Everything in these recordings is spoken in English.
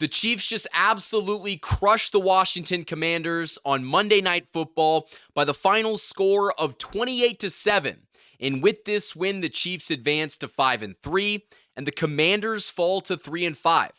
The Chiefs just absolutely crushed the Washington Commanders on Monday Night Football by the final score of 28-7. And with this win, the Chiefs advance to 5-3, and the Commanders fall to 3-5.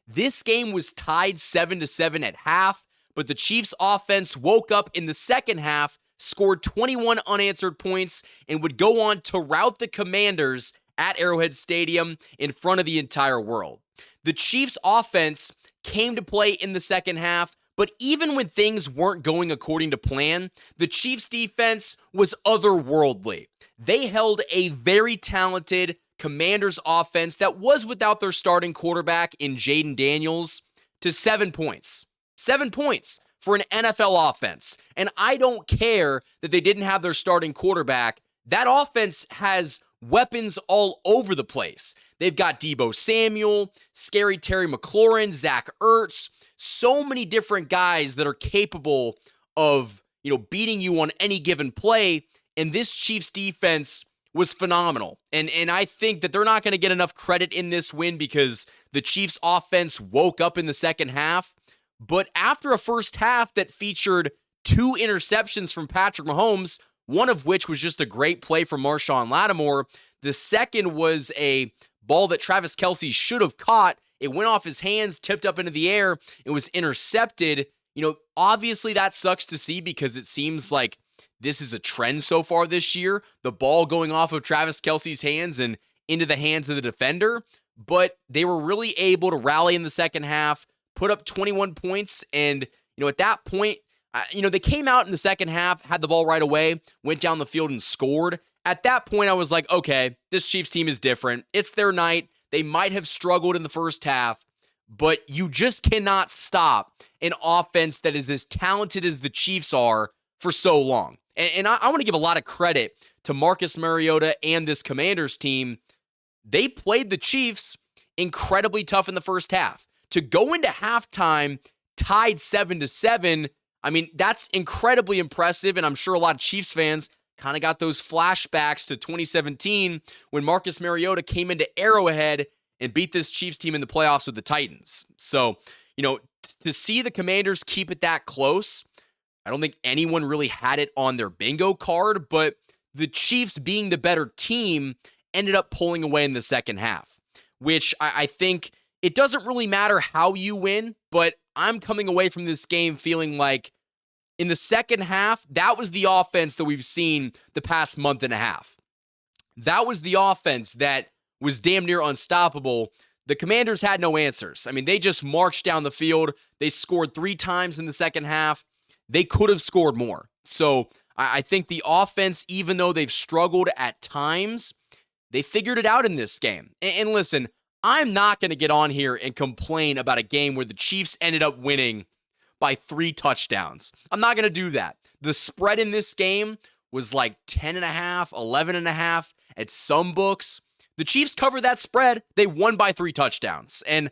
This game was tied 7-7 at half, but the Chiefs offense woke up in the second half, scored 21 unanswered points, and would go on to rout the Commanders at Arrowhead Stadium in front of the entire world. The Chiefs offense came to play in the second half, but even when things weren't going according to plan, the Chiefs defense was otherworldly. They held a very talented Commanders offense that was without their starting quarterback in Jaden Daniels to 7 points. 7 points for an NFL offense. And I don't care that they didn't have their starting quarterback. That offense has weapons all over the place. They've got Deebo Samuel, Scary Terry McLaurin, Zach Ertz, so many different guys that are capable of, beating you on any given play. And this Chiefs defense was phenomenal. And I think that they're not going to get enough credit in this win because the Chiefs offense woke up in the second half. But after a first half that featured 2 interceptions from Patrick Mahomes, one of which was just a great play from Marshawn Lattimore, the second was a ball that Travis Kelce should have caught. It went off his hands, tipped up into the air. It was intercepted. Obviously that sucks to see because it seems like this is a trend so far this year. The ball going off of Travis Kelce's hands and into the hands of the defender. But they were really able to rally in the second half, put up 21 points. And, at that point, they came out in the second half, had the ball right away, went down the field and scored. At that point, I was like, okay, this Chiefs team is different. It's their night. They might have struggled in the first half, but you just cannot stop an offense that is as talented as the Chiefs are for so long. And I want to give a lot of credit to Marcus Mariota and this Commanders team. They played the Chiefs incredibly tough in the first half. To go into halftime tied 7-7, that's incredibly impressive, and I'm sure a lot of Chiefs fans kind of got those flashbacks to 2017 when Marcus Mariota came into Arrowhead and beat this Chiefs team in the playoffs with the Titans. So, to see the Commanders keep it that close, I don't think anyone really had it on their bingo card, but the Chiefs, being the better team, ended up pulling away in the second half, which I think it doesn't really matter how you win, but I'm coming away from this game feeling like in the second half, that was the offense that we've seen the past month and a half. That was the offense that was damn near unstoppable. The Commanders had no answers. They just marched down the field. They scored 3 times in the second half. They could have scored more. So I think the offense, even though they've struggled at times, they figured it out in this game. And listen, I'm not going to get on here and complain about a game where the Chiefs ended up winning by 3 touchdowns. I'm not going to do that. The spread in this game was like 10.5, 11.5 at some books. The Chiefs covered that spread. They won by 3 touchdowns. And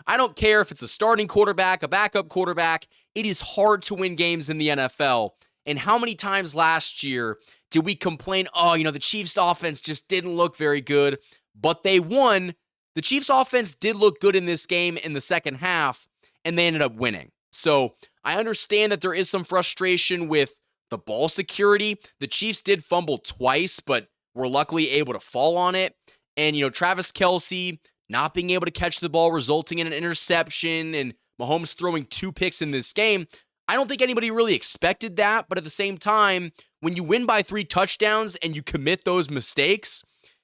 I don't care if it's a starting quarterback, a backup quarterback. It is hard to win games in the NFL. And how many times last year did we complain, the Chiefs offense just didn't look very good, but they won. The Chiefs offense did look good in this game in the second half, and they ended up winning. So I understand that there is some frustration with the ball security. The Chiefs did fumble twice, but were luckily able to fall on it. And, Travis Kelce not being able to catch the ball, resulting in an interception, and Mahomes throwing 2 picks in this game. I don't think anybody really expected that, but at the same time, when you win by 3 touchdowns and you commit those mistakes,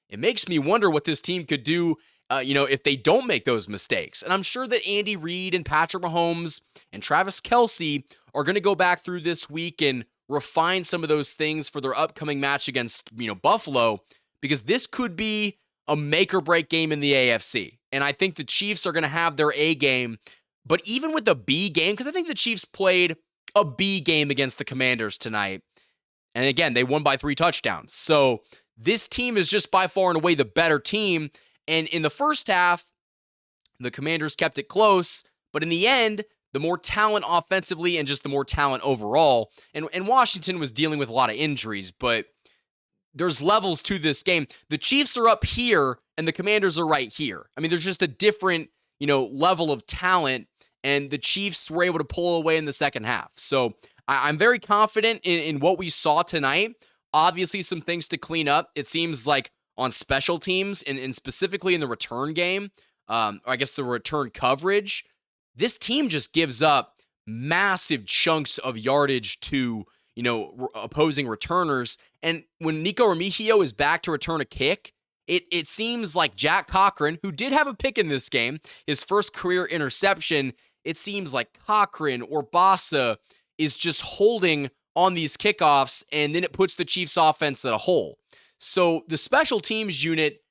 it makes me wonder what this team could do if they don't make those mistakes. And I'm sure that Andy Reid and Patrick Mahomes and Travis Kelce are going to go back through this week and refine some of those things for their upcoming match against, Buffalo, because this could be a make or break game in the AFC. And I think the Chiefs are going to have their A game, but even with the B game, because I think the Chiefs played a B game against the Commanders tonight. And again, they won by 3 touchdowns. So this team is just by far and away the better team. And in the first half, the Commanders kept it close, but in the end, the more talent offensively and just the more talent overall. And Washington was dealing with a lot of injuries, but there's levels to this game. The Chiefs are up here and the Commanders are right here. There's just a different, level of talent, and the Chiefs were able to pull away in the second half. So I'm very confident in what we saw tonight. Obviously, some things to clean up. It seems like on special teams, and specifically in the return game, or I guess the return coverage, this team just gives up massive chunks of yardage to, opposing returners. And when Nico Remigio is back to return a kick, it seems like Jack Cochran, who did have a pick in this game, his first career interception, it seems like Cochran or Bassa is just holding on these kickoffs, and then it puts the Chiefs offense at a hole. So the special teams unit,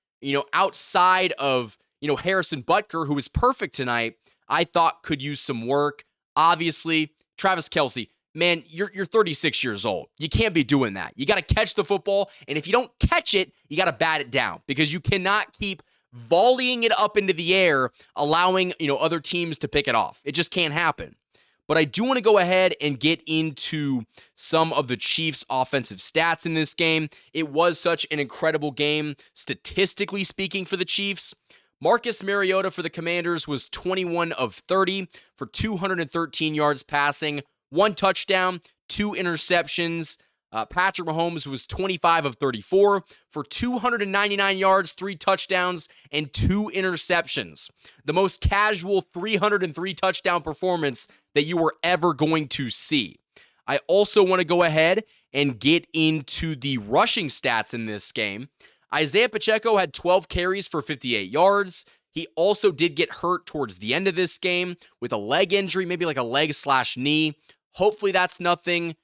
outside of, Harrison Butker, who was perfect tonight, I thought could use some work. Obviously, Travis Kelce, man, you're 36 years old. You can't be doing that. You got to catch the football, and if you don't catch it, you got to bat it down, because you cannot keep volleying it up into the air, allowing, other teams to pick it off. It just can't happen. But I do want to go ahead and get into some of the Chiefs' offensive stats in this game. It was such an incredible game, statistically speaking, for the Chiefs. Marcus Mariota for the Commanders was 21 of 30 for 213 yards passing, 1 touchdown, 2 interceptions. Patrick Mahomes was 25 of 34 for 299 yards, 3 touchdowns, and 2 interceptions. The most casual 303 touchdown performance that you were ever going to see. I also want to go ahead and get into the rushing stats in this game. Isaiah Pacheco had 12 carries for 58 yards. He also did get hurt towards the end of this game with a leg injury, maybe like a leg/knee. Hopefully that's nothing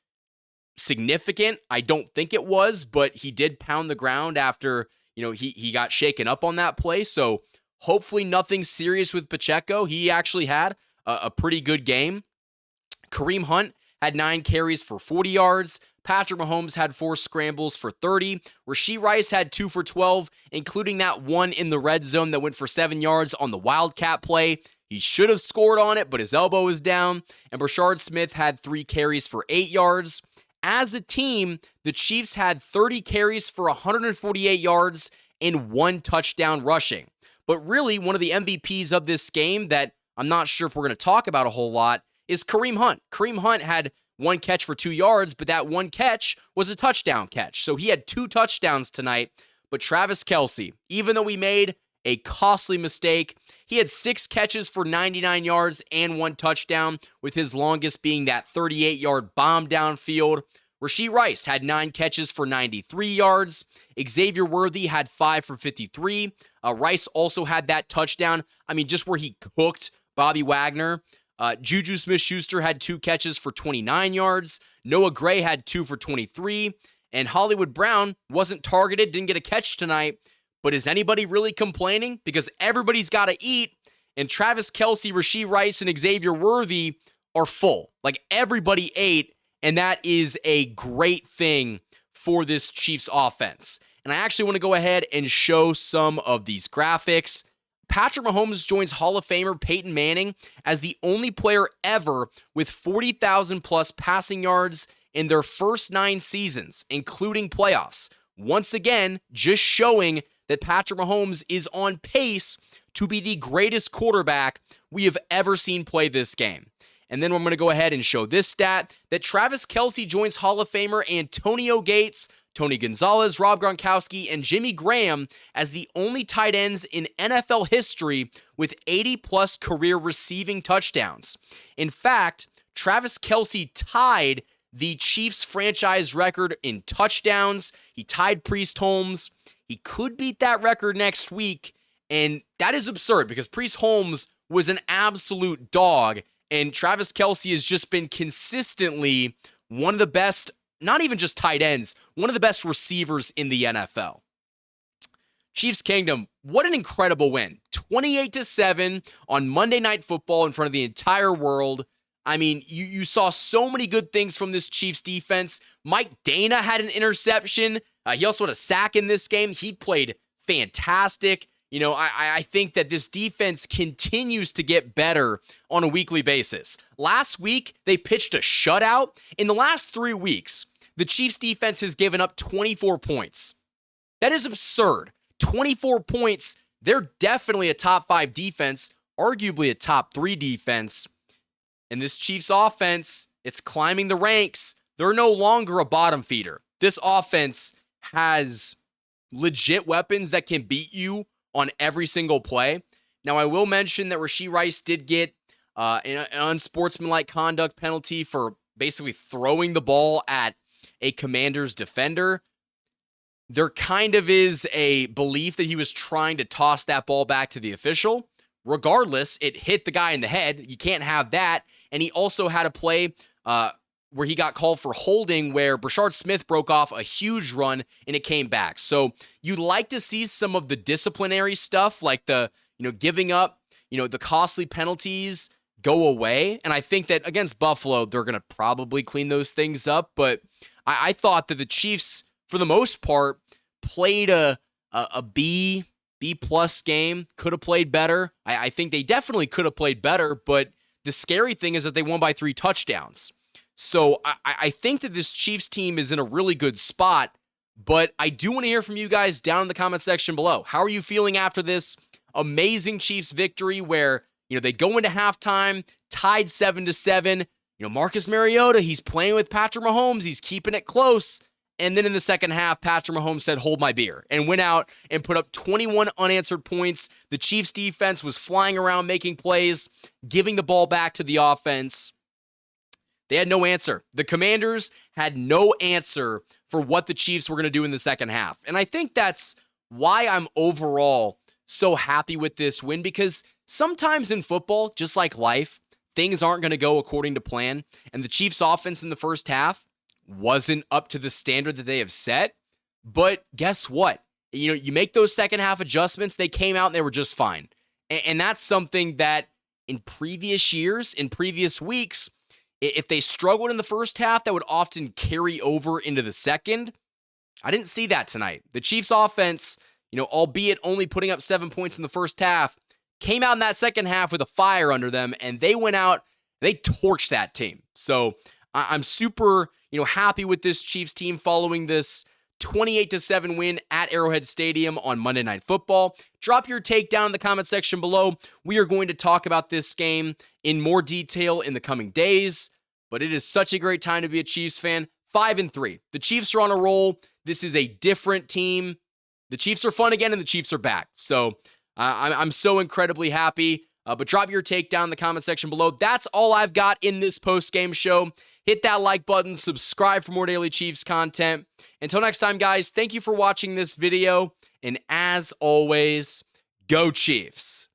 significant. I don't think it was, but he did pound the ground after, he got shaken up on that play. So hopefully nothing serious with Pacheco. He actually had a pretty good game. Kareem Hunt had 9 carries for 40 yards. Patrick Mahomes had 4 scrambles for 30. Rashee Rice had 2 for 12, including that one in the red zone that went for 7 yards on the Wildcat play. He should have scored on it, but his elbow was down. And Brashard Smith had 3 carries for 8 yards. As a team, the Chiefs had 30 carries for 148 yards and 1 touchdown rushing. But really, one of the MVPs of this game that I'm not sure if we're going to talk about a whole lot is Kareem Hunt. Kareem Hunt had 1 catch for 2 yards, but that 1 catch was a touchdown catch. So he had 2 touchdowns tonight. But Travis Kelce, even though he made a costly mistake, he had 6 catches for 99 yards and 1 touchdown, with his longest being that 38-yard bomb downfield. Rashee Rice had 9 catches for 93 yards. Xavier Worthy had 5 for 53. Rice also had that touchdown, just where he cooked Bobby Wagner. Juju Smith-Schuster had 2 catches for 29 yards. Noah Gray had 2 for 23. And Hollywood Brown wasn't targeted, didn't get a catch tonight. But is anybody really complaining? Because everybody's got to eat. And Travis Kelce, Rashee Rice, and Xavier Worthy are full. Like, everybody ate. And that is a great thing for this Chiefs offense. And I actually want to go ahead and show some of these graphics. Patrick Mahomes joins Hall of Famer Peyton Manning as the only player ever with 40,000 plus passing yards in their first 9 seasons, including playoffs. Once again, just showing that Patrick Mahomes is on pace to be the greatest quarterback we have ever seen play this game. And then I'm going to go ahead and show this stat, that Travis Kelce joins Hall of Famer Antonio Gates, Tony Gonzalez, Rob Gronkowski, and Jimmy Graham as the only tight ends in NFL history with 80-plus career receiving touchdowns. In fact, Travis Kelce tied the Chiefs franchise record in touchdowns. He tied Priest Holmes. He could beat that record next week, and that is absurd because Priest Holmes was an absolute dog, and Travis Kelce has just been consistently one of the best, not even just tight ends, one of the best receivers in the NFL. Chiefs Kingdom, what an incredible win. 28-7 on Monday Night Football in front of the entire world. You saw so many good things from this Chiefs defense. Mike Dana had an interception. He also had a sack in this game. He played fantastic. I think that this defense continues to get better on a weekly basis. Last week, they pitched a shutout. In the last 3 weeks, the Chiefs defense has given up 24 points. That is absurd. 24 points. They're definitely a top 5 defense. arguably a top 3 defense. And this Chiefs offense, it's climbing the ranks. They're no longer a bottom feeder. This offense has legit weapons that can beat you on every single play. Now, I will mention that Rashee Rice did get an unsportsmanlike conduct penalty for basically throwing the ball at a Commanders defender. There kind of is a belief that he was trying to toss that ball back to the official. Regardless, it hit the guy in the head. You can't have that. And he also had a play where he got called for holding where Brashard Smith broke off a huge run and it came back. So you'd like to see some of the disciplinary stuff like the, giving up, the costly penalties go away. And I think that against Buffalo, they're going to probably clean those things up. But I thought that the Chiefs, for the most part, played a B plus game, could have played better. I think they definitely could have played better, but the scary thing is that they won by 3 touchdowns. So I think that this Chiefs team is in a really good spot, but I do want to hear from you guys down in the comment section below. How are you feeling after this amazing Chiefs victory where, they go into halftime, tied 7-7. Marcus Mariota, he's playing with Patrick Mahomes. He's keeping it close. And then in the second half, Patrick Mahomes said, hold my beer, and went out and put up 21 unanswered points. The Chiefs defense was flying around making plays, giving the ball back to the offense. They had no answer. The Commanders had no answer for what the Chiefs were going to do in the second half. And I think that's why I'm overall so happy with this win, because sometimes in football, just like life, things aren't going to go according to plan. And the Chiefs offense in the first half wasn't up to the standard that they have set. But guess what? You make those second half adjustments, they came out and they were just fine. And that's something that in previous years, in previous weeks, if they struggled in the first half, that would often carry over into the second. I didn't see that tonight. The Chiefs offense, albeit only putting up 7 points in the first half, came out in that second half with a fire under them, and they went out, they torched that team. So I'm super, happy with this Chiefs team following this 28-7 win at Arrowhead Stadium on Monday Night Football. Drop your take down in the comment section below. We are going to talk about this game in more detail in the coming days, but it is such a great time to be a Chiefs fan. 5-3. The Chiefs are on a roll. This is a different team. The Chiefs are fun again, and the Chiefs are back. So I'm so incredibly happy. But drop your take down in the comment section below. That's all I've got in this post-game show. Hit that like button, subscribe for more daily Chiefs content. Until next time, guys, thank you for watching this video. And as always, go Chiefs.